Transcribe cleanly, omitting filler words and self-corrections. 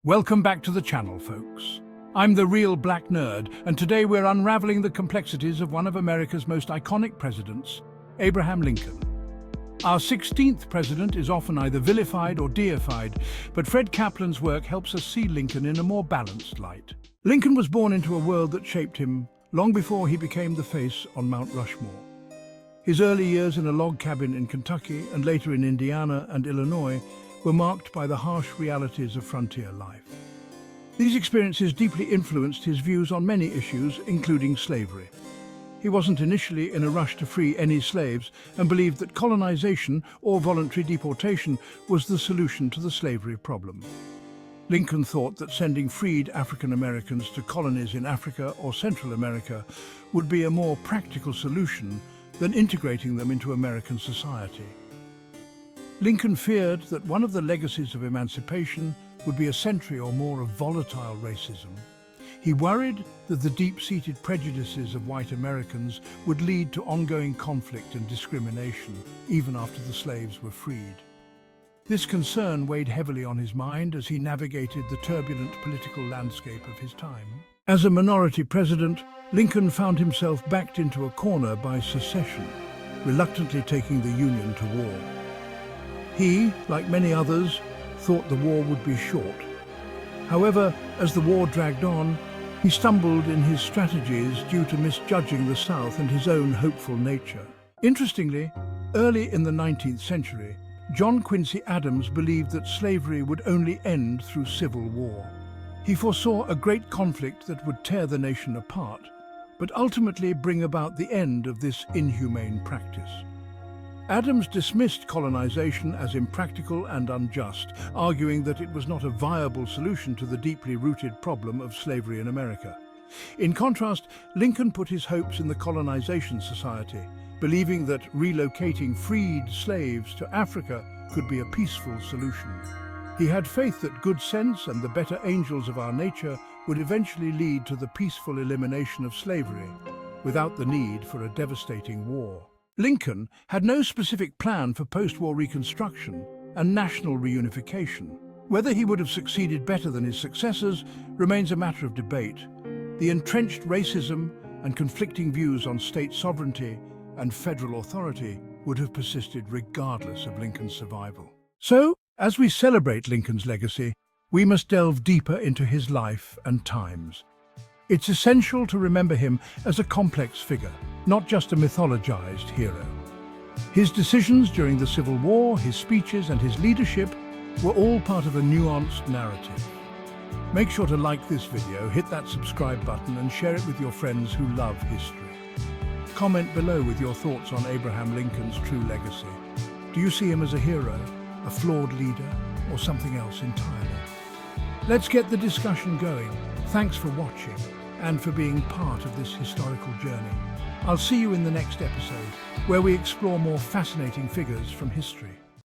Welcome back to the channel, folks. I'm the real black nerd, and today we're unraveling the complexities of one of America's most iconic presidents, Abraham Lincoln. Our 16th president is often either vilified or deified, but Fred Kaplan's work helps us see Lincoln in a more balanced light. Lincoln was born into a world that shaped him long before he became the face on Mount Rushmore. His early years in a log cabin in Kentucky and later in Indiana and Illinois were marked by the harsh realities of frontier life. These experiences deeply influenced his views on many issues, including slavery. He wasn't initially in a rush to free any slaves and believed that colonization or voluntary deportation was the solution to the slavery problem. Lincoln thought that sending freed African Americans to colonies in Africa or Central America would be a more practical solution than integrating them into American society. Lincoln feared that one of the legacies of emancipation would be a century or more of volatile racism. He worried that the deep-seated prejudices of white Americans would lead to ongoing conflict and discrimination, even after the slaves were freed. This concern weighed heavily on his mind as he navigated the turbulent political landscape of his time. As a minority president, Lincoln found himself backed into a corner by secession, reluctantly taking the Union to war. He, like many others, thought the war would be short. However, as the war dragged on, he stumbled in his strategies due to misjudging the South and his own hopeful nature. Interestingly, early in the 19th century, John Quincy Adams believed that slavery would only end through civil war. He foresaw a great conflict that would tear the nation apart, but ultimately bring about the end of this inhumane practice. Adams dismissed colonization as impractical and unjust, arguing that it was not a viable solution to the deeply rooted problem of slavery in America. In contrast, Lincoln put his hopes in the Colonization Society, believing that relocating freed slaves to Africa could be a peaceful solution. He had faith that good sense and the better angels of our nature would eventually lead to the peaceful elimination of slavery, without the need for a devastating war. Lincoln had no specific plan for post-war Reconstruction and national reunification. Whether he would have succeeded better than his successors remains a matter of debate. The entrenched racism and conflicting views on state sovereignty and federal authority would have persisted regardless of Lincoln's survival. So, as we celebrate Lincoln's legacy, we must delve deeper into his life and times. It's essential to remember him as a complex figure, not just a mythologized hero. His decisions during the Civil War, his speeches, and his leadership were all part of a nuanced narrative. Make sure to like this video, hit that subscribe button, and share it with your friends who love history. Comment below with your thoughts on Abraham Lincoln's true legacy. Do you see him as a hero, a flawed leader, or something else entirely? Let's get the discussion going. Thanks for watching and for being part of this historical journey. I'll see you in the next episode, where we explore more fascinating figures from history.